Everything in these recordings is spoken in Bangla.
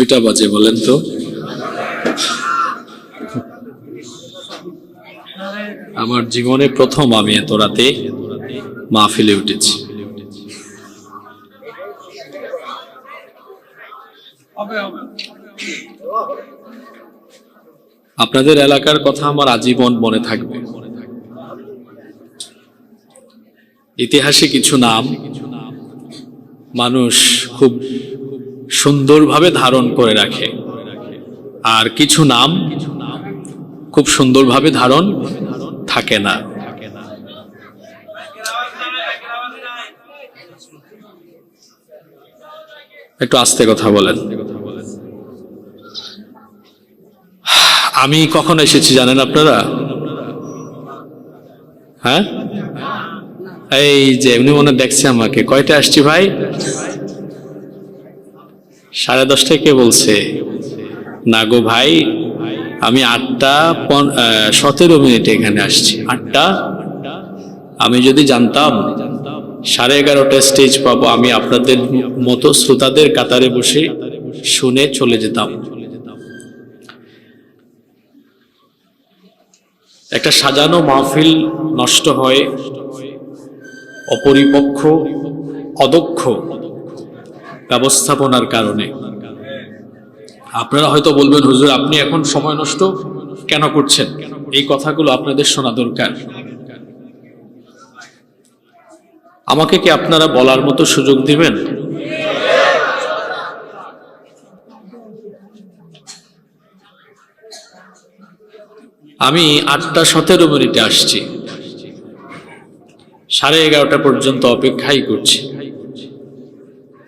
কয়টা বাজে বলেন তো? আমার জীবনে প্রথম আমি এত রাতে মাহফিলে উঠেছি। আপনাদের এলাকার কথা আমার আজীবন মনে থাকবে। ইতিহাসে কিছু নাম মানুষ খুব সুন্দরভাবে ধারণ করে রাখে, আর কিছু নাম খুব সুন্দরভাবে ধারণ থাকে না। একটু আস্তে কথা বলেন। আমি কখন এসেছি জানেন আপনারা? হ্যাঁ, এই যে এমনি মনে দেখছে আমাকে। কয়টা আসছি ভাই? 10:30 কে বলছে না গো ভাই, আমি 8:17 এখানে আসছি। 8টা, আমি যদি জানতাম 11:30 স্টেজ পাবো, আমি আপনাদের মতো শ্রোতাদের কাতারে বসে শুনে চলে যেতাম। একটা সাজানো মাহফিল নষ্ট হয় অপরিপক্ষ, অদক্ষ ব্যবস্থাপনার কারণে। আপনারা হয়তো বলবেন, হুজুর আপনি এখন সময় নষ্ট কেন করছেন? এই কথাগুলো আপনাদের শোনা দরকার। আমাকে কি আপনারা বলার মতো সুযোগ দিবেন? আমি 8:17 আসছি, 11:30 পর্যন্ত অপেক্ষাই করছি।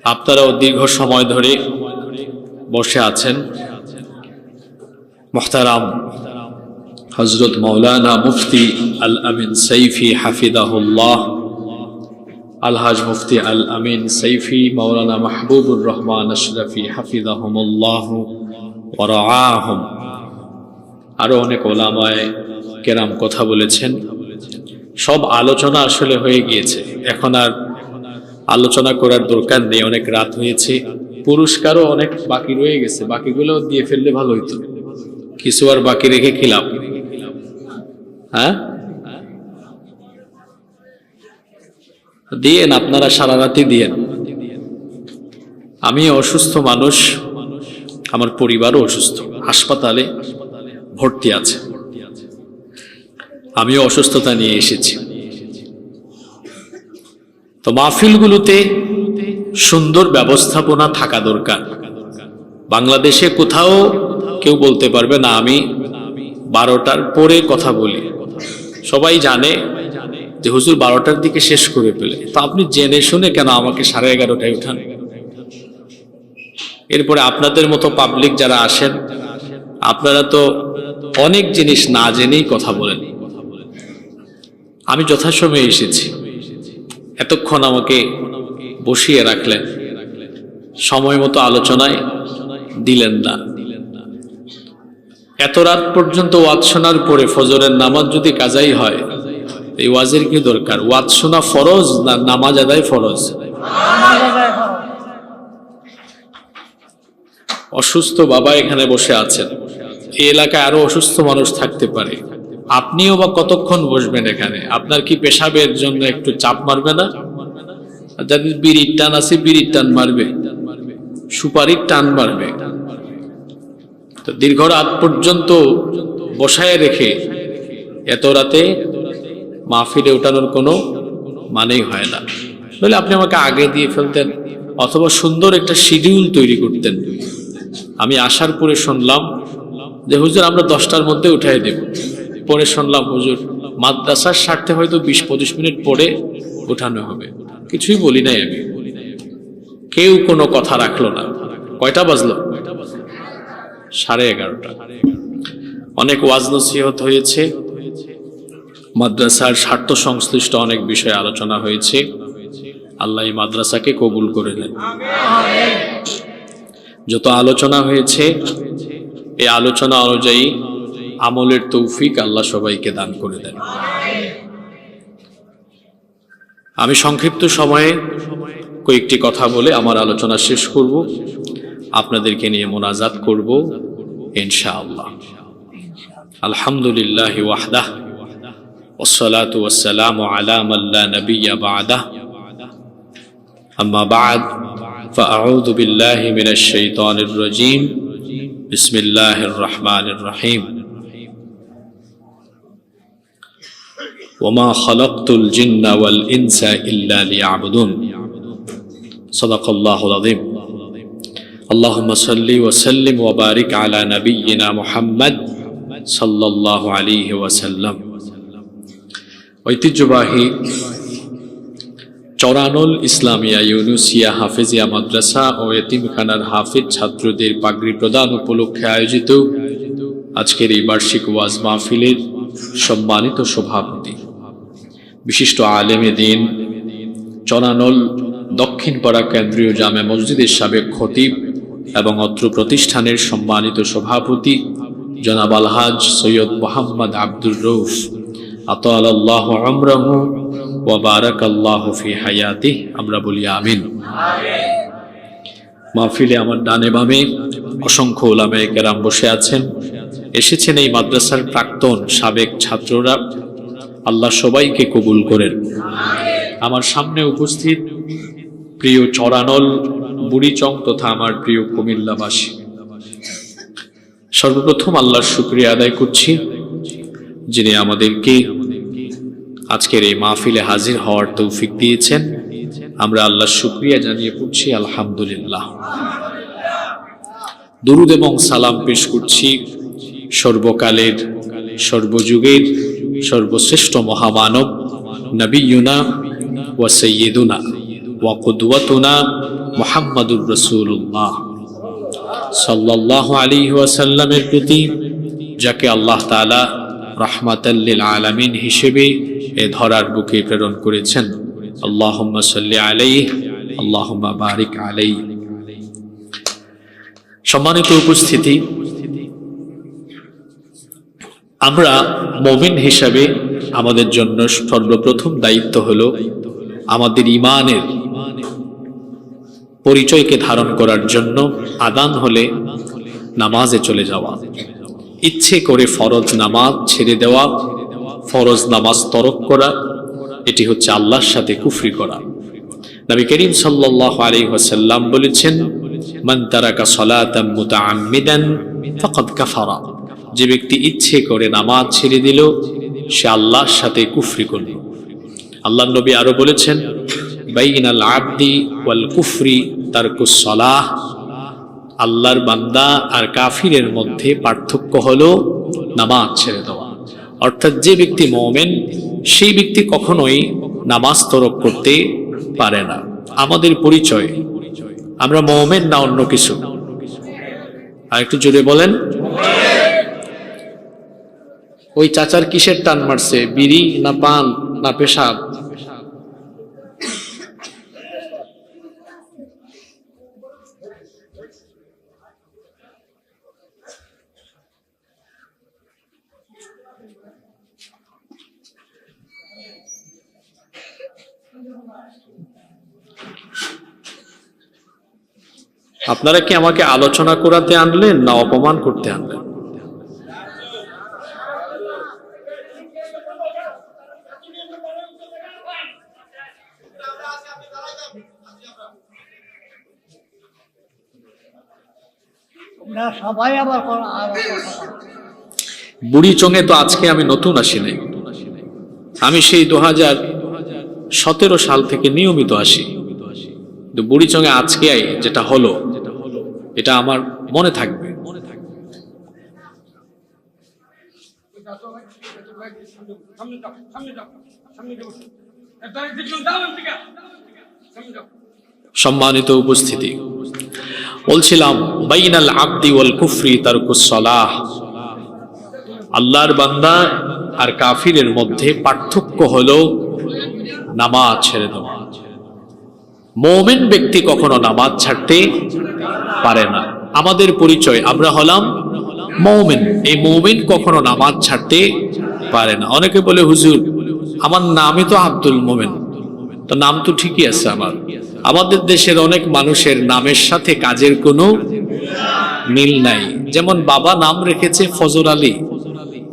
আপনারাও দীর্ঘ সময় ধরে বসে আছেন। মুহতারাম হযরত মাওলানা মুফতি আল আমিন সাইফি হাফিজাহুল্লাহ, আলহাজ মুফতি আল আমিন সাইফি, মাওলানা মাহবুবুর রহমান আশরাফি হাফিজাহুমুল্লাহ ওয়া রাআহুম, আরো অনেক ওলামায়ে কেরাম কথা বলেছেন। সব আলোচনা আসলে হয়ে গিয়েছে, এখন আর আলোচনা করার দরকার নেই। অনেক রাত হয়েছে, পুরস্কারও অনেক বাকি রয়ে গেছে, বাকিগুলো দিয়ে ফেললে ভালো হইতো। কিছু আর বাকি রেখে কি লাভ? হ্যাঁ, দিয়েন, আপনারা সারা রাতই দিয়েন। আমি অসুস্থ মানুষ, আমার পরিবারও অসুস্থ, হাসপাতালে ভর্তি আছে। আমিও অসুস্থতা নিয়ে এসেছি। তো মাহফিলগুলোতে সুন্দর ব্যবস্থাপনা থাকা দরকার। বাংলাদেশে কোথাও কেউ বলতে পারবে না আমি 12টার পরে কথা বলি। সবাই জানে যে হুজুর 12টার দিকে শেষ করে ফেলে। তো আপনি জেনে শুনে কেন আমাকে 11:30টায় উঠান? এরপরে আপনাদের মতো পাবলিক যারা আসেন, আপনারা তো অনেক জিনিস না জেনেই কথা বলেন। আমি যথাসময়ে এসেছি, এতক্ষণ আমাকে বসিয়ে রাখলেন, সময় মতো আলোচনায় দিলেন না। এত রাত পর্যন্ত ওয়াজ শোনার পরে ফজরের নামাজ যদি কাজাই হয়, এই ওয়াজের কি দরকার? ওয়াজ শোনা ফরজ না নামাজ আদায় ফরজ? অসুস্থ বাবা এখানে বসে আছেন, এই এলাকায় আরো অসুস্থ মানুষ থাকতে পারে। আপনিও বা কতক্ষণ বসবেন এখানে? আপনার কি পেশাবের জন্য একটু চাপ মারবে না? যাদের বিড়ির টান আছে বিড়ির টান মারবে, সুপারির টান মারবে। তো দীর্ঘ রাত পর্যন্ত বসায় রেখে এত রাতে মাহফিলে ওঠানোর কোনো মানেই হয় না। বলে আপনি আমাকে আগে দিয়ে ফেলতেন, অথবা সুন্দর একটা শিডিউল তৈরি করতেন। আমি আসার পরে শুনলাম যে হুজুর আমরা 10টার মধ্যে উঠাই দেব। পরে শুনলাম হুজুর মাদ্রাসার স্বার্থে হয়তো 20-25 মিনিট পরে উঠানো হবে। কিছুই বলি নাই আমি, কেউ কোনো কথা রাখলো না। কয়টা বাজলো? 11:30। অনেক ওয়াজ নসিহত হয়েছে, মাদ্রাসার স্বার্থ সংশ্লিষ্ট অনেক বিষয়ে আলোচনা হয়েছে। আল্লাহ এই মাদ্রাসাকে কবুল করে নেন। যত আলোচনা হয়েছে, এই আলোচনা অনুযায়ী আমলের তৌফিক আল্লাহ সবাইকে দান করে দেন। আমি সংক্ষিপ্ত সময়ে কয়েকটি কথা বলে আমার আলোচনা শেষ করব। আপনাদেরকে নিয়ে মোনাজাত করব ইনশাআল্লাহ। আলহামদুলিল্লাহি ওয়াহদাহ ওয়াসসালাতু ওয়াসসালামু আলা মান লা নাবিয়্যা বা'দাহ আম্মা বা'দ ফাআউযু বিল্লাহি মিনাশ শাইতানির রাজীম বিসমিল্লাহির রহমানির রহিম ওয়ামা খালাকতুল জিন্না ওয়াল ইনসা ইল্লা লিয়াবুদুন সাদাকাল্লাহুল আযীম। আল্লাহুম্মা সাল্লি ওয়া সাল্লিম ওয়া বারিক আলা নাবিয়্যিনা মুহাম্মদ সাল্লাল্লাহু আলাইহি ওয়াসাল্লাম। ঐতিহ্যবাহী চরানুল ইসলামিয়া ইউনুসিয়া হাফেজিয়া মাদ্রাসা ও এতিমখানার হাফেজ ছাত্রদের পাগড়ি প্রদান উপলক্ষে আয়োজিত আজকের এই বার্ষিক ওয়াজ মাহফিলের সম্মানিত সভাপতি, বিশিষ্ট আলেমে দ্বীন, চরানুল দক্ষিণপাড়া কেন্দ্রীয় জামে মসজিদের সাবেক খতিব এবং অত্র প্রতিষ্ঠানের সম্মানিত সভাপতি জনাব আলহাজ সৈয়দ মোহাম্মদ আব্দুর রউফ আতালাল্লাহু উমরাহু ওয়া বারাকাল্লাহু ফি হায়াতিহি, আমরা বলি আমিন। মাহফিলে আমার ডানে বামে অসংখ্য উলামায়ে কেরাম বসে আছেন, এসেছেন এই মাদ্রাসার প্রাক্তন সাবেক ছাত্ররা। আল্লাহ সবাইকে কবুল করেন। আমার সামনে উপস্থিত প্রিয় চরানল বুড়িচং তথা আমার প্রিয় কুমিল্লাবাসী, সর্বপ্রথম আল্লাহর শুকরিয়া আদায় করছি যিনি আমাদেরকে আজকের এই মাহফিলে হাজির হওয়ার তৌফিক দিয়েছেন। আমরা আল্লাহর শুকরিয়া জানিয়ে পড়ছি আলহামদুলিল্লাহ। দুরুদ এবং সালাম পেশ করছি সর্বকালের সর্বযুগের সর্বশ্রেষ্ঠ মহামানব নবিয়ুনা ওয়া সাইয়্যিদুনা ওয়া কুদওয়াতুনা মুহাম্মাদুর রাসূলুল্লাহ সাল্লাল্লাহু আলাইহি ওয়াসাল্লামের প্রতি, যাকে আল্লাহ তাআলা রাহমাতাল লিল আলামিন হিসেবে এ ধরার বুকে প্রেরণ করেছেন। আল্লাহুম্মা সাল্লি আলাইহি আল্লাহুম্মা বারিক আলাইহি। সম্মানিত উপস্থিতি, আমরা মুমিন হিসাবে আমাদের জন্য সর্বপ্রথম দায়িত্ব হলো আমাদের ঈমানের পরিচয়কে ধারণ করার জন্য আযান হলে নামাজে চলে যাওয়া, ইচ্ছে করে ফরজ নামাজ ছেড়ে দেওয়া, ফরজ নামাজ তরক করা, এটি হচ্ছে আল্লাহর সাথে কুফরি করা। নবী করিম সাল্লাল্লাহু আলাইহি ওয়াসাল্লাম বলেছেন, মান তারাকা সালাতাম মুতাআম্মিদান ফাকাদ কাফারা, যে ব্যক্তি ইচ্ছে করে নামাজ ছেড়ে দিল সে আল্লাহর সাথে কুফরি করল। আল্লাহর নবী আরো বলেছেন, বাইনাল আবদি ওয়াল কুফরি তারকুস সালাহ, আল্লাহর বান্দা আর কাফিরের মধ্যে পার্থক্য হলো নামাজ ছেড়ে দেওয়া। অর্থাৎ যে ব্যক্তি মুমিন সেই ব্যক্তি কখনোই নামাজ তরক করতে পারে না। আমাদের পরিচয়, আমরা মুমিন না অন্য কিছু? আর একটু জোরে বলেন। ওই চাচার কিসের টান মারছে? বিড়ি না পান না পেশাব? আপনারা কি আমাকে আলোচনা করাতে আনলেন না অপমান করতে আনলেন? বুড়িচংয়ে তো আজকে আমি নতুন আসি নাই, আমি সেই 2017 সাল থেকে নিয়মিত আসি। বুড়িচংয়ে আজকে যেটা হলো এটা আমার মনে থাকবে। সম্মানিত উপস্থিতি, বলছিলাম বাইনাল আবদি ওয়াল কুফরি তারকুস সালাহ, আল্লাহর বান্দা আর কাফিরের মধ্যে পার্থক্য হলো নামাজ ছেড়ে দেওয়া। মুমিন ব্যক্তি কখনো নামাজ ছাড়তে পারে না। আমাদের পরিচয়, আমরা হলাম মুমিন। এই মুমিন কখনো নামাজ ছাড়তে পারে না। অনেকে বলে, হুজুর আমার নামই তো আব্দুল মোমেন, তো তো নাম তো ঠিকই আছে আমার। আমাদের দেশের অনেক মানুষের নামের সাথে কাজের কোনো মিল নাই। যেমন বাবা নাম রেখেছে ফজর আলী,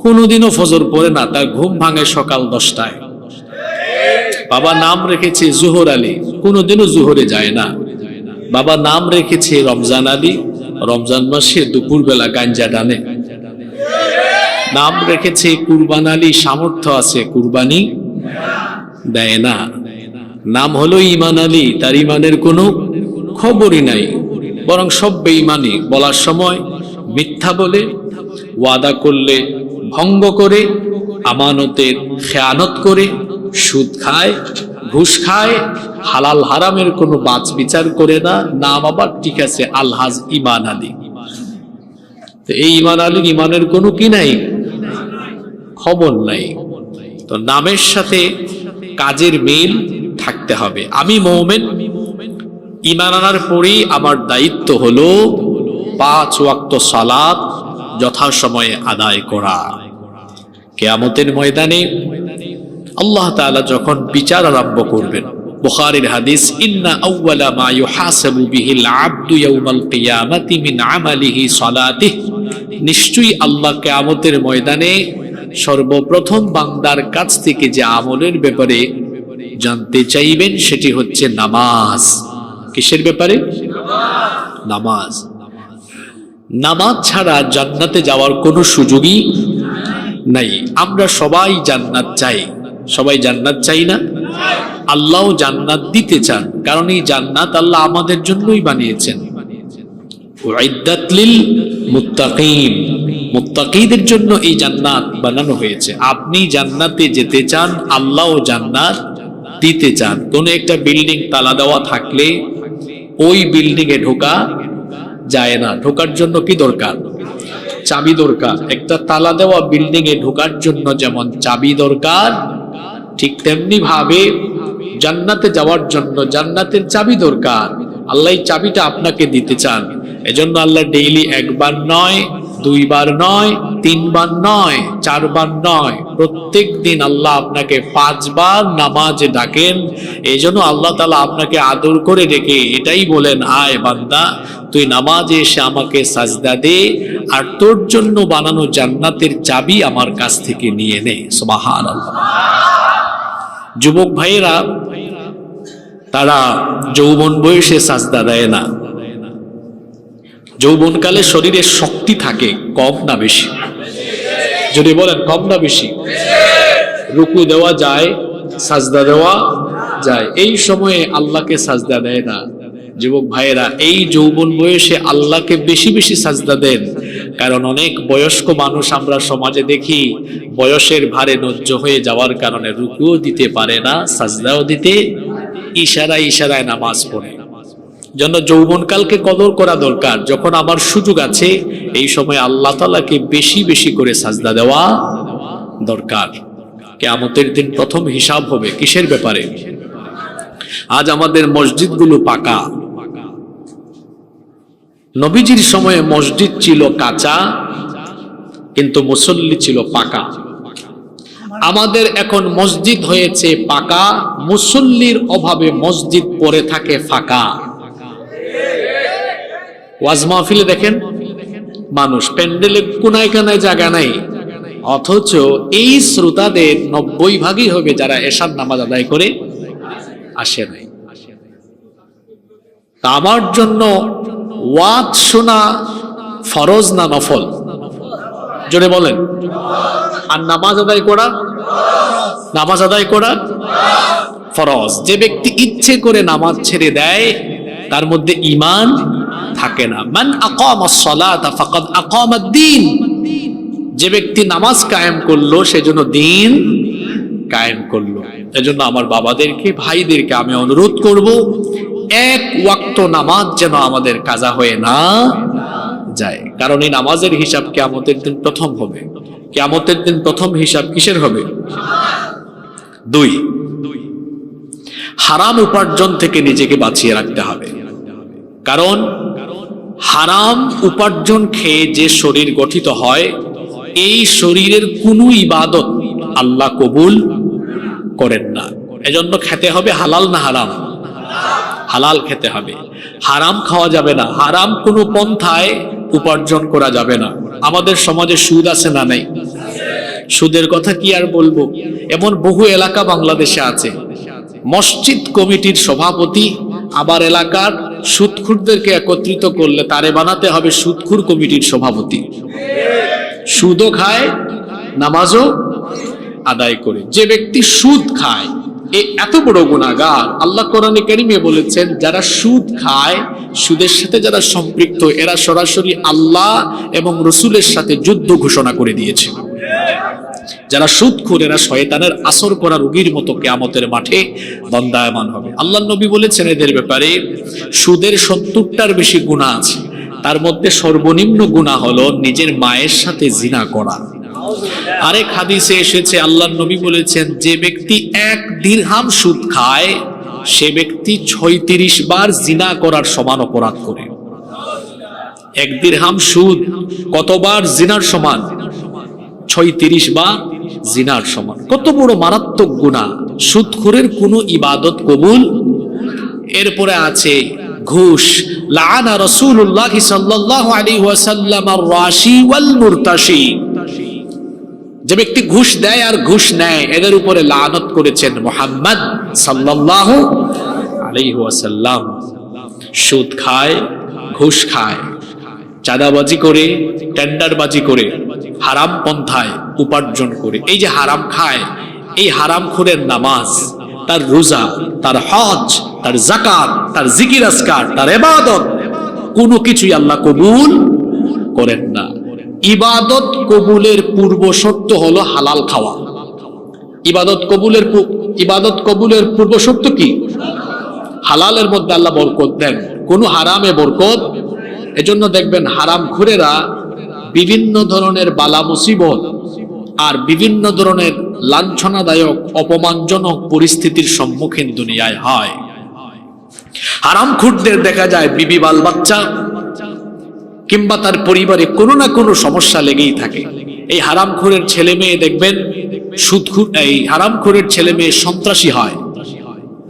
কোনোদিনও ফজর পড়ে না, তার ঘুম ভাঙে সকাল 10টায়। বাবা নাম রেখেছে জোহর আলী, কোনোদিনও জোহরে যায় না। বাবা নাম রেখেছে রমজান আলী, রমজান মাসে দুপুরবেলা গাঞ্জা টানে। নাম রেখেছে কুরবান আলী, সামর্থ্য আছে, কুরবানি দেয় না। নাম হলো ইমান আলী, তার ইমানের কোনো খবরই নাই, বরং সব বেঈমানি। বলার সময় মিথ্যা বলে, ওয়াদা করলে ভঙ্গ করে, আমানতের খেয়ানত করে, সুদ খায়, ঘুষ খায়, হালাল হারামের কোনো বাছ বিচার করে না। নাম আবার ঠিক আছে আলহাজ ইমান আলী। তো এই ইমান আলীর ইমানের কোনো কি নাই, খবর নাই। তো নামের সাথে কাজের মিল থাকতে হবে। আমি মুমিন, ঈমান আনার পরেই আমার দায়িত্ব হলো 5 ওয়াক্ত সালাত যথাসময়ে আদায় করা। কিয়ামতের ময়দানে আল্লাহ তাআলা যখন বিচার আরম্ভ করবেন, বুখারীর হাদিস, ইন্না আউওয়ালা মা ইউহাসাবু বিহিল আবদু ইয়াউমাল কিয়ামাতি মিন আমালিহি সালাতিহি, নিশ্চয়ই আল্লাহ কিয়ামতের ময়দানে সর্বপ্রথম বান্দার কাছ থেকে যে আমলের ব্যাপারে জানতে চাইবেন সেটি হচ্ছে নামাজ। কিসের ব্যাপারে? নামাজ। নামাজ ছাড়া জান্নাতে যাওয়ার কোনো সুযোগই নাই। আমরা সবাই জান্নাত চাই, সবাই জান্নাত চাই না? আল্লাহও জান্নাত দিতে চান, কারণ এই জান্নাত আল্লাহ আমাদের জন্যই বানিয়েছেন। উইদ্দাত লিল মুত্তাকিন, মুত্তাকিদের জন্য এই জান্নাত বানানো হয়েছে। আপনি জান্নাতে যেতে চান, আল্লাহও জান্নাত দিতে চান। কোন একটা বিল্ডিং তালা দেওয়া থাকলে ওই বিল্ডিং এ ঢোকা যায় না। ঢোকার জন্য কি দরকার? চাবি দরকার। একটা তালা দেওয়া বিল্ডিং এ ঢোকার জন্য যেমন চাবি দরকার, ঠিক তেমনি ভাবে জান্নাতে যাওয়ার জন্য জান্নাতের চাবি দরকার। আল্লাহ এই চাবিটা আপনাকে দিতে চান। এজন্য আল্লাহ ডেইলি 1 বার নয়, 2 বার নয়, 3 বার নয়, 4 বার নয়, প্রত্যেক দিন আল্লাহ আপনাকে 5 বার নামাজে ডাকেন। এই জন্য আল্লাহ তাআলা আপনাকে আদর করে ডেকে এটাই বলেন, আয় বান্দা, তুই নামাজে এসে আমাকে সাজদা দে, আর তোর জন্য বানানো জান্নাতের চাবি আমার কাছ থেকে নিয়ে নে। সুবহানাল্লাহ। যুবক ভাইয়েরা, তারা যৌবন বয়সে সাজদা দেয় না। যৌবনকালে শরীরে শক্তি থাকে কম না বেশি? যদি বলেন কম না বেশি? রুকু দেওয়া যায়, সাজদা দেওয়া যায়। এই সময়ে আল্লাহকে সাজদা দেয় না। যুবক ভাইয়েরা, এই যৌবন বয়সে আল্লাহকে বেশি বেশি সাজদা দেন, কারণ অনেক বয়স্ক মানুষ আমরা সমাজে দেখি বয়সের ভারে নজ্জ হয়ে যাওয়ার কারণে রুকুও দিতে পারে না, সাজদাও দিতে, ইশারায় ইশারায় নামাজ পড়ে। জন্য যৌবনকালকে কদর করা দরকার। যখন আমার সুযোগ আছে, এই সময় আল্লাহ তাআলাকে বেশি বেশি করে সাজদা দেওয়া দরকার। কিয়ামতের দিন প্রথম হিসাব হবে কিসের ব্যাপারে? আজ আমাদের মসজিদগুলো পাকা। নবীজির সময়ে মসজিদ ছিল কাঁচা, কিন্তু মুসল্লি ছিল পাকা। আমাদের এখন মসজিদ হয়েছে পাকা, মুসল্লির অভাবে মসজিদ পড়ে থাকে ফাঁকা। ওয়াজ মাহফিলে দেখেন মানুষ, প্যান্ডেলে কোনায় কানায় জায়গা নাই, অথচ এই শ্রোতাদের 90% হবে যারা এশার নামাজ আদায় করে আসে নাই। তা আমার জন্য ওয়াজ শোনা ফরজ না নফল? জোরে বলেন। আর নামাজ আদায় করা, নামাজ আদায় করা ফরজ। যে ব্যক্তি ইচ্ছে করে নামাজ ছেড়ে দেয় তার মধ্যে ঈমান থাকে না। মান আকামাস সালাতা ফাকাদ আকামাদ দ্বীন, যে ব্যক্তি নামাজ কায়েম করলো সেজন্য দ্বীন কায়েম করলো। এজন্য আমার বাবাদেরকে, ভাইদেরকে আমি অনুরোধ করব, 1 ওয়াক্ত নামাজ যেন আমাদের কাজা হয়ে না যায়, কারণ এই নামাজের হিসাব কিয়ামতের দিন প্রথম হবে। কিয়ামতের দিন প্রথম হিসাব কিসের হবে? 2, হারাম উপার্জন থেকে নিজেকে বাঁচিয়ে রাখতে হবে। কারণ হারাম উপার্জন খেয়ে যে শরীর গঠিত হয়, এই শরীরের কোনো ইবাদত আল্লাহ কবুল করেন না। এজন্য খেতে হবে হালাল না হারাম? হালাল খেতে হবে, হারাম খাওয়া যাবে না। হারাম কোনো পন্থায় উপার্জন করা যাবে না। আমাদের সমাজে সুদ আছে না নাই? সুদের কথা কি আর বলবো, এমন বহু এলাকা বাংলাদেশে আছে, মসজিদ কমিটির সভাপতি আবার এলাকার সুদখুরদেরকে একত্রিত করলে তারে বানাতে হবে সুদখুর কমিটির সভাপতি। সুদও খায়, নামাজও আদায় করে। যে ব্যক্তি সুদ খায় এ এত বড় গুনাহগার। আল্লাহ কোরআনে কারীমে বলেছেন, যারা সুদ খায়, সুদের সাথে যারা সম্পৃক্ত, এরা সরাসরি আল্লাহ এবং রসুলের সাথে যুদ্ধ ঘোষণা করে দিয়েছে। যারা সুদখোর এরা শয়তানের আসর করা রোগীর মতো কিয়ামতের মাঠে দণ্ডায়মান হবে। আল্লাহর নবী বলেছেন এদের ব্যাপারে, সুদের 70টার বেশি গুনাহ আছে, তার মধ্যে সর্বনিম্ন গুনাহ হলো নিজের মায়ের সাথে জিনা করা। আরেক হাদিসে এসেছে, আল্লাহর নবী বলেছেন, যে ব্যক্তি 1 দিরহাম সুদ খায় সে ব্যক্তি 36 বার জিনা করার সমান অপরাধ করে। 1 দিরহাম সুদ কতবার জিনার সমান? 36 বার জিনার সমান। কত বড় মারাত্মক গুনাহ! সুদখোরের কোনো ইবাদত কবুল। এরপরে আছে ঘুষ। লাআনা রাসূলুল্লাহ সাল্লাল্লাহু আলাইহি ওয়াসাল্লাম আর-রাশি ওয়াল মুরতাশি। যে ব্যক্তি ঘুষ দেয় আর ঘুষ নেয় এদের উপরে লানত করেছেন মুহাম্মদ সাল্লাল্লাহু আলাইহি ওয়াসাল্লাম। সুদ খায়, ঘুষ খায়, চাঁদাবাজি করে, টেন্ডারবাজি করে, হারাম পন্থায় উপার্জন করে। এই যে হারাম খায়, এই হারামখোরের নামাজ, তার রোজা, তার হজ, তার যাকাত, তার জিকির আজকার, তার ইবাদত কোনো কিছুই আল্লাহ কবুল করেন না। ইবাদত কবুলের পূর্ব শর্ত হলো হালাল খাওয়া। ইবাদত কবুলের পূর্ব শর্ত কি? হালালের মধ্যে আল্লাহ বরকত দেন, কোন হারামে বরকত। এজন্য দেখবেন হারামখোরেরা বিভিন্ন ধরনের বালা মুসিবত আর বিভিন্ন ধরনের লাঞ্ছনাদায়ক অপমানজনক পরিস্থিতির সম্মুখীন দুনিয়ায় হয়। হারামখোরদের দেখা যায় বিবি বাল বাচ্চা কিংবা তার পরিবারে কোনো না কোনো সমস্যা লেগেই থাকে। এই হারামখোরের ছেলে মেয়ে দেখবেন এই হারামখোরের ছেলে মেয়ে সন্ত্রাসী হয়,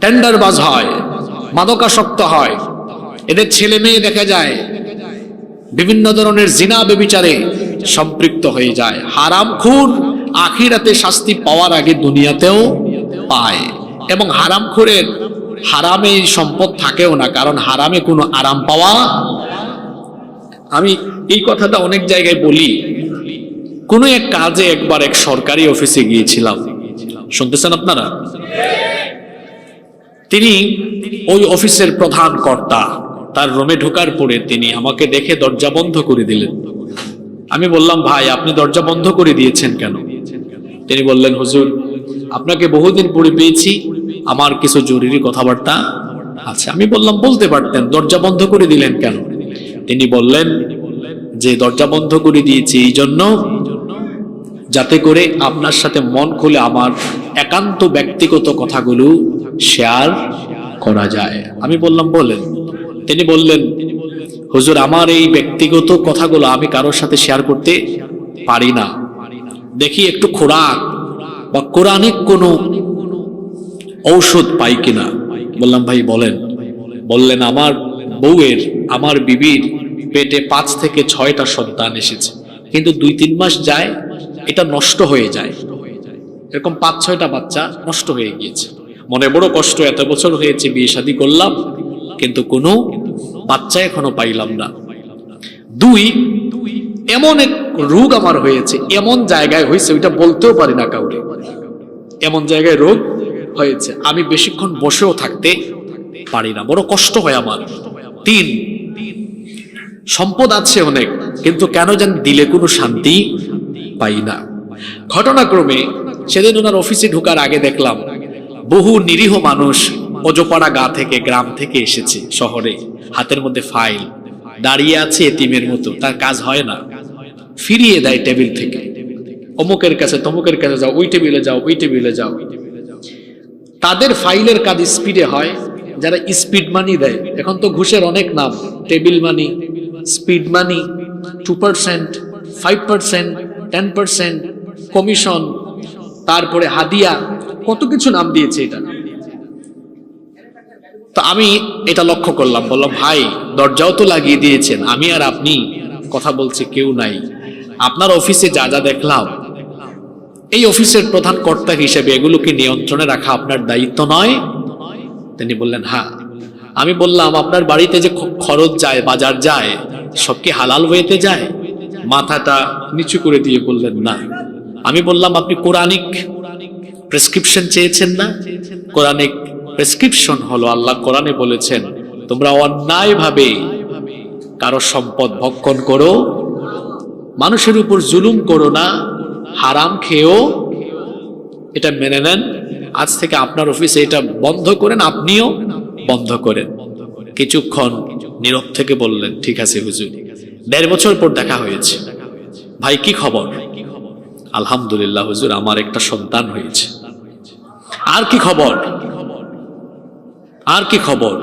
টেন্ডারবাজ হয়, মাদকাসক্ত হয়। এদের ছেলে মেয়ে দেখা যায় বিভিন্ন ধরনের জিনা ব্যভিচারে সম্পৃক্ত হয়ে যায়। হারামখোর আখিরাতে শাস্তি পাওয়ার আগে দুনিয়াতেও পায়। এবং হারামখোরের হারামে সম্পদ থাকেও না, কারণ হারামে কোনো আরাম পাওয়া। আমি এই কথাটা অনেক জায়গায় বলি। কোনো এক কাজে একবার এক সরকারি অফিসে গিয়েছিলাম, শুনতেছেন আপনারা? তিনি ওই অফিসের প্রধান কর্তা। তার রুমে ঢোকার পরে তিনি আমাকে দেখে দরজা বন্ধ করে দিলেন। আমি বললাম, ভাই আপনি দরজা বন্ধ করে দিয়েছেন কেন? তিনি বললেন, হুজুর আপনাকে বহুদিন পরে পেয়েছি, আমার কিছু জরুরি কথাবার্তা আছে। আমি বললাম, বলতে পারতেন, দরজা বন্ধ করে দিলেন কেন? তিনি বললেন যে দরজা বন্ধ করে দিয়েছি এই জন্য যাতে করে আপনার সাথে মন খুলে আমার একান্ত ব্যক্তিগত কথাগুলো শেয়ার করা যায়। আমি বললাম, বলেন। তিনি বললেন, হুজুর আমার এই ব্যক্তিগত কথাগুলো আমি কারোর সাথে শেয়ার করতে পারি না। দেখি একটু খোরাক বা কোরআনিক কোনো ঔষধ পাই কিনা। বললাম, ভাই বলেন। বললেন, আমার বউয়ের, আমার বিবির পেটে 5 থেকে 6টা সন্তান এসেছে, কিন্তু 2-3 মাস যায় এটা নষ্ট হয়ে যায়। এরকম 5-6টা বাচ্চা নষ্ট হয়ে গিয়েছে। মনে বড় কষ্ট, এত বছর হয়েছে বিয়ে শাদী করলাম, কিন্তু কোনো বাচ্চা এখনো পাইলাম না। 2, এমন এক রোগ আমার হয়েছে, এমন জায়গায় হয়েছে ওইটা বলতেও পারি না কাউরে, এমন জায়গায় রোগ হয়েছে আমি বেশিক্ষণ বসেও থাকতে পারি না, বড় কষ্ট হয় আমার। 3, সম্পদ আছে অনেক, কিন্তু কেন যেন দিলে কোনো শান্তি পাই না। ঘটনাক্রমে সেদিন ওনার অফিসে ঢোকার আগে দেখলাম বহু নিরীহ মানুষ অজপাড়া গা থেকে, গ্রাম থেকে এসেছে শহরে, হাতের মধ্যে ফাইল, দাঁড়িয়ে আছে এতিমের মতো, তার কাজ হয় না, ফিরিয়ে দেয় টেবিল থেকে, অমুকের কাছে তমুকের কাছে যাও, ওই টেবিলে যাও, ওই টেবিলে যাও। তাদের ফাইলের কাজ স্পিডে হয়, যারা স্পিড মানি দেয়, এখন তো ঘুষের অনেক নাম, টেবিল মানি, স্পিড মানি, 2%, 5%, 10% কমিশন, তারপরে হাদিয়া, কত কিছু নাম দিয়েছে এটা। তো আমি এটা লক্ষ্য করলাম, বললাম, ভাই দরজাও তো লাগিয়ে দিয়েছেন, আমি আর আপনি কথা বলছে কেউ নাই, আপনার অফিসে যা যা দেখলাম, এই অফিসের প্রধান কর্তা হিসেবে এগুলোকে নিয়ন্ত্রণে রাখা আপনার দায়িত্ব নয়? তিনি বললেন হ্যাঁ। আমি বললাম আপনার বাড়িতে যে খরচ যায়, বাজার যায়, সব কি হালাল ওয়েতে যায়? মাথাটা নিচু করে দিয়ে বললেন না। আমি বললাম আপনি কোরআনিক প্রেসক্রিপশন চেয়েছেন না? কোরআনিক প্রেসক্রিপশন হলো, আল্লাহ কোরআনে বলেছেন তোমরা অন্যায়ভাবে কারো সম্পদ ভক্ষণ করো, মানুষের উপর জুলুম করো না, হারাম খেয়েও। এটা মেনে নেন, আজ থেকে আপনার অফিসে এটা বন্ধ করেন, আপনিও বন্ধ করেন। কিছুক্ষণ নীরব থেকে বললেন ঠিক আছে হুজুর। 1.5 বছর পর দেখা হয়েছে। ভাই কি খবর? আলহামদুলিল্লাহ হুজুর, আমার একটা সন্তান হয়েছে। আর কি খবর? আর কি খবর?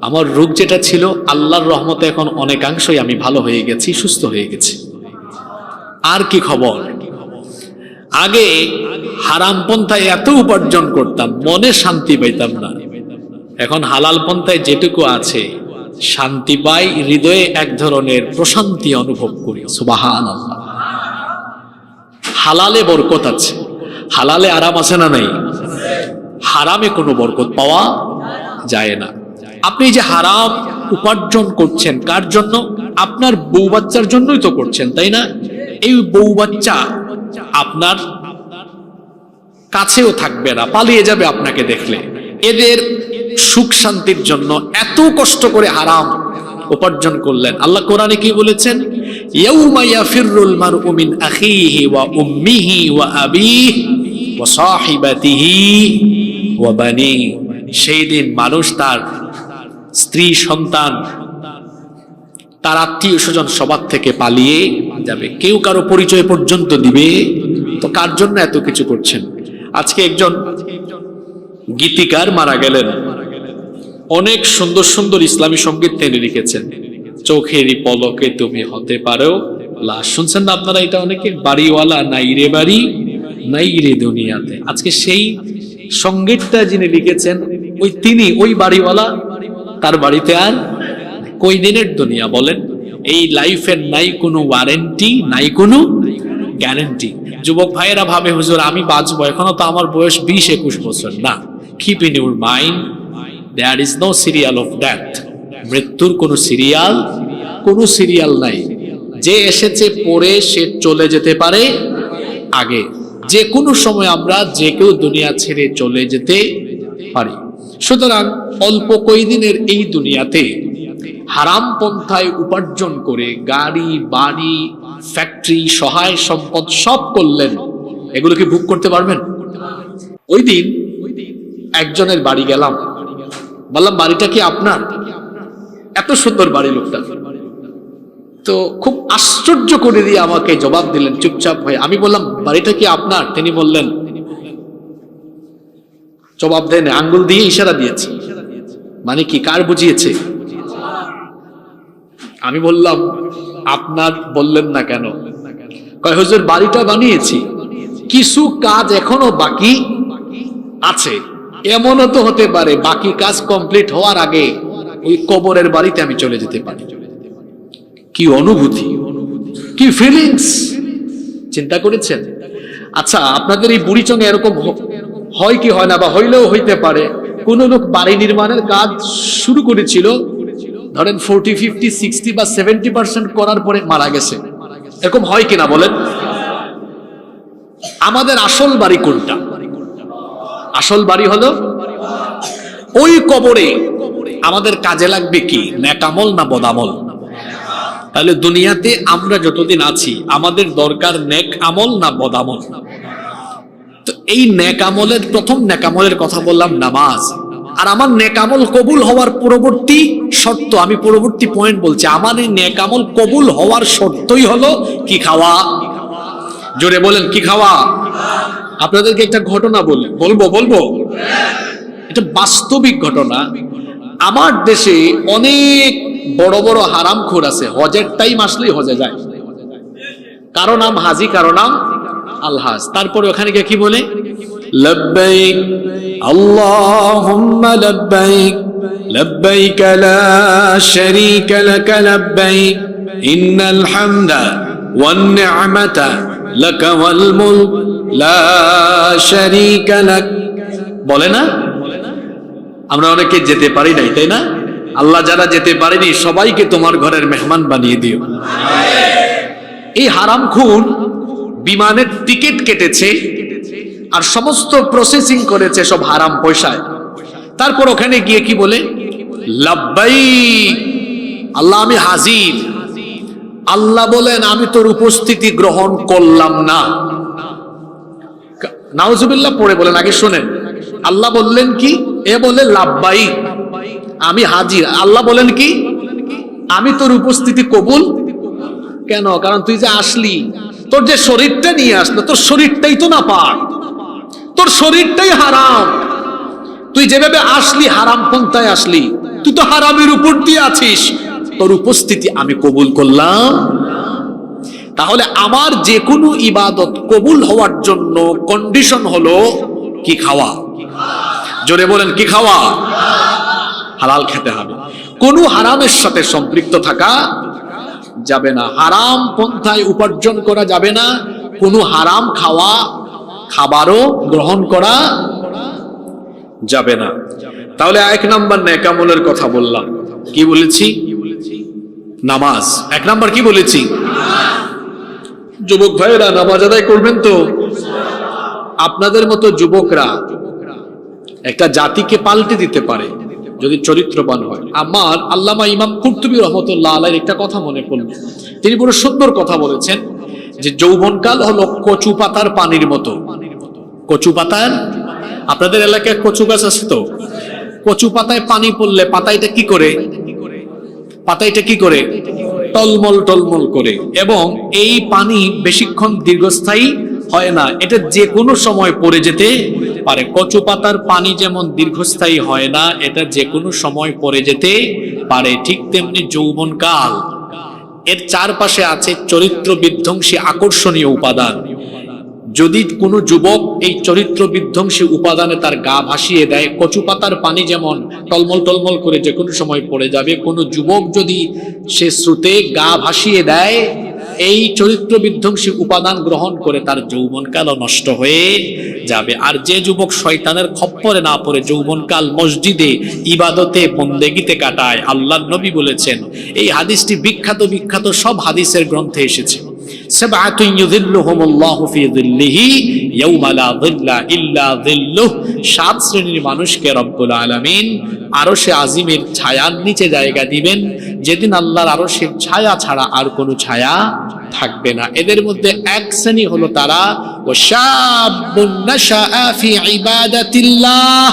আমার রোগ যেটা ছিল আল্লাহর রহমতে এখন অনেকাংশই আমি ভালো হয়ে গেছি, সুস্থ হয়ে গেছি। আর কি খবর? আগে হারাম পন্থায় এত উপার্জন করতাম, মনে শান্তি পাইতাম না, এখন হালাল পন্থায় যেটুকু আছে শান্তি পাই, হৃদয়ে এক ধরনের প্রশান্তি অনুভব করি। সুবহানাল্লাহ। হালালে বরকত আছে, হালালে আরাম আছে না নাই? হারামে কোনো বরকত পাওয়া যায় না। আপনি যে হারাম উপার্জন করছেন কার জন্য? আপনার বউ বাচ্চার জন্যই তো করছেন, তাই না? এই বউ বাচ্চা আপনার কাছেও থাকবে না, পালিয়ে যাবে আপনাকে দেখলে। এদের সুখ শান্তির জন্য এত কষ্ট করে হারাম উপার্জন করলেন। আল্লাহ কোরআনে কি বলেছেন? ইয়াউমা ইয়াফিরুল মারউ মিন আখিহি ওয়া উম্মিহি ওয়া আবিহি ওয়া সাহিবাতিহি ওয়া বানি। সেই দিন মানুষ তার স্ত্রী, সন্তান, তার আত্মীয় স্বজন সবার থেকে পালিয়ে যাবে, কেউ কারো পরিচয় পর্যন্ত দিবে। তো কার জন্য এত কিছু করছেন? আজকে একজন গীতিকার মারা গেলেন, অনেক সুন্দর সুন্দর ইসলামী সঙ্গীত তিনি লিখেছেন। চোখেরই পলকে তুমি হতে পারো লাশ। শুনছেন না আপনারা এটা? অনেকে বাড়িওয়ালা নাই রে বাড়ি, নাই রে দুনিয়াতে। আজকে সেই সঙ্গীতটা যিনি লিখেছেন তিনি ওই বাড়িওয়ালা, তার বাড়িতে আর কই দিনের দুনিয়া বলেন? এই লাইফের নাই কোনো ওয়ারেন্টি, নাই কোনো গ্যারান্টি। যুবক ভাইয়েরা ভাবে হুজুর আমি বাঁচবো, এখনো তো আমার বয়স 20-21 বছর। না, keep in your mind there is no serial of death. মৃত্যুর কোনো সিরিয়াল নাই। যে এসেছে পরে সে চলে যেতে পারে আগে। যে কোনো সময় আমরা যে কেউ দুনিয়া ছেড়ে চলে যেতে পারি। সুতরাং অল্প কয়েকদিনের এই দুনিয়াতে হারাম পন্থায় উপার্জন করে গাড়ি, বাড়ি, ফ্যাক্টরি, সহায় সম্পদ সব করলেন, এগুলো কি ভোগ করতে পারবেন? ওই দিন একজনের বাড়ি গেলাম, বললাম বাড়িটা কি আপনার? এত সুন্দর বাড়ি লোকটা, তো খুব আশ্চর্য করে দিয়ে আমাকে জবাব দিলেন চুপচাপ হয়ে। আমি বললাম বাড়িটা কি আপনার? তিনি বললেন, জবাব দেন আঙ্গুল দিয়ে ইশারা দিয়েছে, মানে কি কার বুঝিয়েছে? আমি বললাম আপনার বললেন না কেন? কয় হুজুর বাড়িটা বানিয়েছি, কিছু কাজ এখনো বাকি আছে। এমনও তো হতে পারে বাকি কাজ কমপ্লিট হওয়ার আগে ওই কবরের বাড়িতে আমি চলে যেতে পারি। কি অনুভূতি, কি ফিলিংস, চিন্তা করেছেন? আচ্ছা, আপনাদের এই বুড়িচঙ্গে এরকম হয় কি হয় না, বা হইলেও হইতে পারে, কোন লোক বাড়ি নির্মাণের কাজ শুরু করেছিল, ধরেন 40, 50, 60 বা 70% করার পরে মারা গেছে, এরকম হয় কিনা বলেন? আমাদের আসল বাড়ি কোনটা? আসল বাড়ি হলো ওই কবরে। আমাদের কাজে লাগবে কি, নেক আমল না বদামল? তাহলে দুনিয়াতে আমরা যতদিন আছি আমাদের দরকার নেক আমল না বদামল? তো এই নেক আমলের প্রথম নেক আমলের কথা বললাম নামাজ। আর আমার নেক আমল কবুল হওয়ার পরবর্তী শর্ত, আমি পরবর্তী পয়েন্ট বলছি, আমার এই নেক আমল কবুল হওয়ার শর্তই হলো কি খাওয়া? জোরে বলেন কি খাওয়া? আপনাদেরকে একটা ঘটনা বলবো, এটা বাস্তবিক ঘটনা। আমার দেশে অনেক বড় বড় হারামখোর আছে, হজের টাইম আসলেই হজে যায়, কারো নাম হাজি, কারো নাম আলহাজ। তারপরে ওখানে গিয়ে কি বলে? লব্বাইক আল্লাহুম্মা লব্বাইক লব্বাইক লা শারীকা লাক লব্বাইক ইন্নাল হামদা ওয়ান নি'মাতা লাকা ওয়াল মুলক লা শারীকা লাক। বলে না? আমরা অনেকে যেতে পারি নাই, তাই না? আল্লাহ যারা যেতে পারেনি সবাইকে তোমার ঘরের মেহমান বানিয়ে দিও। এই হারামখোর বিমানের টিকিট কেটেছে আর সমস্ত প্রসেসিং করেছে সব হারাম পয়সায়, তারপর ওখানে গিয়ে কি বলে? লাব্বাইক আল্লাহ, আমি হাজির। আল্লাহ বলেন আমি তোর উপস্থিতি গ্রহণ করলাম না। নাউজুবিল্লাহ পড়ে বলেন, আগে শোনেন। আল্লাহ বললেন কি? এ বলে লাব্বাইক আমি হাজির। আল্লাহ বলেন কি? আমি তোর উপস্থিতি কবুল কেন? কারণ তুই যে আসলি, তোর যে শরীরটা নিয়ে আসলো, তোর শরীরটাই তো না পাক, তোর শরীরটাই হারাম। তুই যেভাবে আসলি হারাম পন্থায় আসলি, তুই তো হারামের উপর দিয়ে আছিস, তোর উপস্থিতি আমি কবুল করলাম। তাহলে আমার যে কোনো ইবাদত কবুল হওয়ার জন্য কন্ডিশন হলো কি? খাওয়া। জোরে বলেন, কি খাওয়া? হালাল খেতে হবে। কোনো হারামের সাথে সম্পৃক্ত থাকা যাবে না, হারাম পন্থায় উপার্জন করা যাবে না, কোনো হারাম খাবারও গ্রহণ করা যাবে না। তাহলে 1 নাম্বার নেকামলের কথা বললাম। কি বলেছি? নামাজ। 1 নাম্বার কি বলেছি? যুবক ভাইয়েরা নামাজ আদায় করবেন তো? আপনাদের মতো যুবকরা একটা জাতিকে পাল্টে দিতে পারে যদি চরিত্রবান হয়। আমার আল্লামা ইমাম কুরতুবী রহমতুল্লাহ আলাইহির একটা কথা মনে পড়ল। তিনি বড় সুন্দর কথা বলেছেন যে যৌবনকাল হলো কচু পাতার পানির মতো। কচু পাতার, আপনাদের এলাকায় কচু গাছ আছে তো? কচু পাতায় পানি পড়লে পাতাইটা কি করে? পাতাইটা কি করে? টলমল টলমল করে। এবং এই পানি বেশিক্ষণ দীর্ঘস্থায়ী হয় না, এটা যে কোনো সময় পড়ে যেতে পারে। কচু পাতার পানি যেমন দীর্ঘস্থায়ী হয় না, এটা যে কোনো সময় পড়ে যেতে পারে, ঠিক তেমনি যৌবনকাল এর চারপাশে আছে চরিত্র বিধ্বংসী আকর্ষণীয় উপাদান। যদি কোনো যুবক এই চরিত্র বিধ্বংসী উপাদানে তার গা ভাসিয়ে দেয়, কচু পাতার পানি যেমন টলমল টলমল করে যে কোনো সময় পড়ে যাবে, কোনো যুবক যদি সে স্রোতে গা ভাসিয়ে দেয়, এই চরিত্র বিধ্বংসী উপাদান গ্রহণ করে তার যৌবনকালও নষ্ট হয়ে যাবে। আর যে যুবক শয়তানের খপ্পরে না পড়ে যৌবনকাল মসজিদে ইবাদতে বন্দেগিতে কাটায়, আল্লাহর নবী বলেছেন, এই হাদিসটি বিখ্যাত বিখ্যাত সব হাদিসের গ্রন্থে এসেছে, সাবআতুন ইউযিল্লুহুমুল্লাহু ফি যিল্লিহি ইয়াওমা লা যিল্লা ইল্লা যিল্লুহ। 7 শ্রেণীর মানুষকে রব্বুল আলামিন আরশে আজিমের ছায়ার নিচে জায়গা দিবেন, যেদিন আল্লাহর আরশের ছায়া ছাড়া আর কোনো ছায়া থাকবে না। এদের মধ্যে এক শ্রেণী হলো তারা ওয়াশাবুন নাশাআ ফি ইবাদাতিল্লাহ,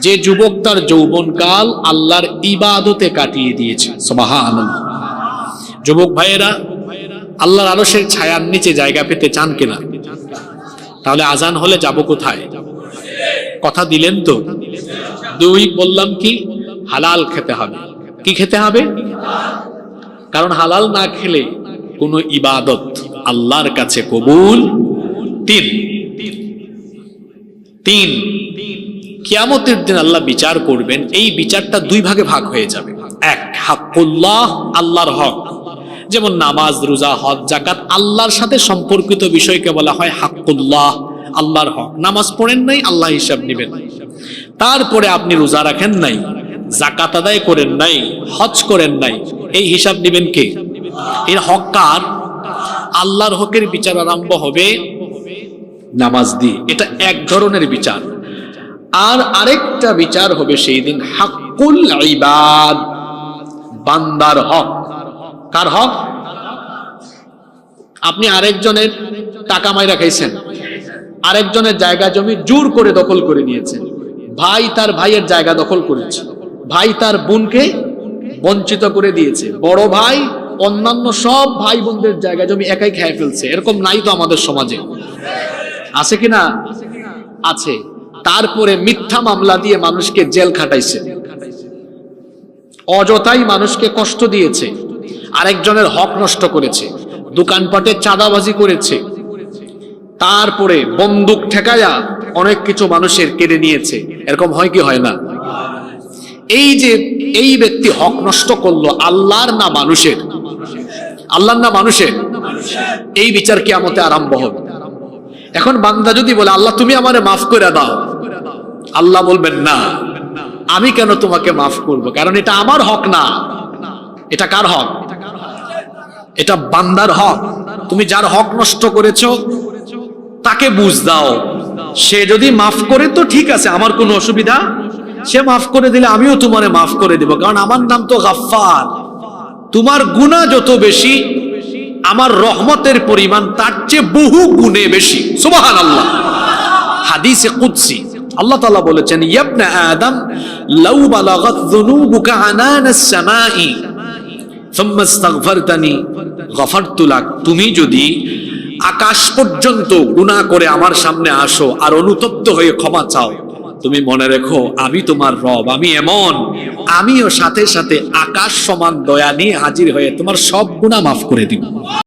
যে যুবক তার যৌবনকাল আল্লাহর ইবাদতে কাটিয়ে দিয়েছে। সুবহানাল্লাহ। যুবক ভাইয়েরা, আল্লাহর আরশের ছায়ার নিচে জায়গা পেতে চান কিনা? তাহলে আজান হলে যাব কোথায়? কথা দিলেন তো? 2 বললাম কি? হালাল খেতে হবে। কি খেতে হবে? কারণ হালাল না খেলে কোনো ইবাদত আল্লাহর কাছে কবুল। 3 কিয়ামতের দিন আল্লাহ বিচার করবেন। এই বিচারটা 2 ভাগে ভাগ হয়ে যাবে। 1 হাক্কুল্লাহ, আল্লাহর হক, যেমন নামাজ, রোজা, হজ, যাকাত, আল্লাহর সাথে সম্পর্কিত বিষয়কে বলা হয় হাক্কুল্লাহ, আল্লাহর হক। নামাজ পড়েন নাই, আল্লাহ হিসাব নেবেন। তারপরে আপনি রোজা রাখেন নাই, যাকাত আদায় করেন নাই, হজ করেন নাই, এই হিসাব নেবেন কে? এর হক কার? আল্লাহর হকের বিচার আরম্ভ হবে নামাজ দিয়ে। এটা এক ধরনের বিচার। আর আরেকটা বিচার হবে সেই দিন হাক্কুল ইবাদ, বান্দার হক। কার হক? আপনি আরেকজনের টাকা মাইরা খাইছেন, আরেকজনের জায়গা জমি জোর করে দখল করে নিয়েছেন, ভাই তার ভাইয়ের জায়গা দখল করেছে, ভাই তার বোনকে বঞ্চিত করে দিয়েছে, বড় ভাই অন্যান্য সব ভাই বোনদের জায়গা জমি একাই খেয়ে ফেলছে। এরকম নাই তো আমাদের সমাজে? আছে কিনা? আছে। তারপরে মিথ্যা মামলা দিয়ে মানুষকে জেল খাটাইছে, অযথাই মানুষকে কষ্ট দিয়েছে, আরেকজনের হক নষ্ট করেছে, দোকানপাটে চাঁদাবাজি করেছে, তারপরে বন্দুক ঠেকায়া অনেক কিছু মানুষের কেড়ে নিয়েছে। এরকম হয় কি হয় না? এই যে এই ব্যক্তি হক নষ্ট করলো, আল্লাহর না মানুষের? আল্লাহর না মানুষের? এই বিচার কিয়ামতে আরম্ভ হবে। এখন বান্দা যদি বলে আল্লাহ তুমি আমারে মাফ করে দাও, আল্লাহ বলবেন না, আমি কেন তোমাকে মাফ করব, কারণ এটা আমার হক না। এটা কার হক? এটা বান্দার হক। তুমি যার হক নষ্ট করেছো তাকে বুঝ দাও, সে যদি মাফ করে তো ঠিক আছে, আমার কোনো অসুবিধা, সে মাফ করে দিলে আমিও তোমারে মাফ করে দিব, কারণ আমার নাম তো গাফফার। তোমার গুনাহ যত বেশি, আমার রহমতের পরিমাণ তার চেয়ে বহু গুণে বেশি। সুবহানাল্লাহ। হাদিসে কুদসি আল্লাহ তাআলা বলেছেন, ইবনে আদম লাউ বালাগাত যুনুবুকা আনানাস সামাই সুম্মা ইস্তাগফারতানি গফারতু লাক। তুমি যদি আকাশ পর্যন্ত গুনাহ করে আমার সামনে আসো আর অনুতপ্ত হয়ে ক্ষমা চাও, তুমি মনে রেখো আমি তোমার রব, আমি এমন, আমিও সাথে সাথে আকাশ সমান দয়া নিয়ে হাজির হয়ে তোমার সব গুনাহ মাফ করে দিব।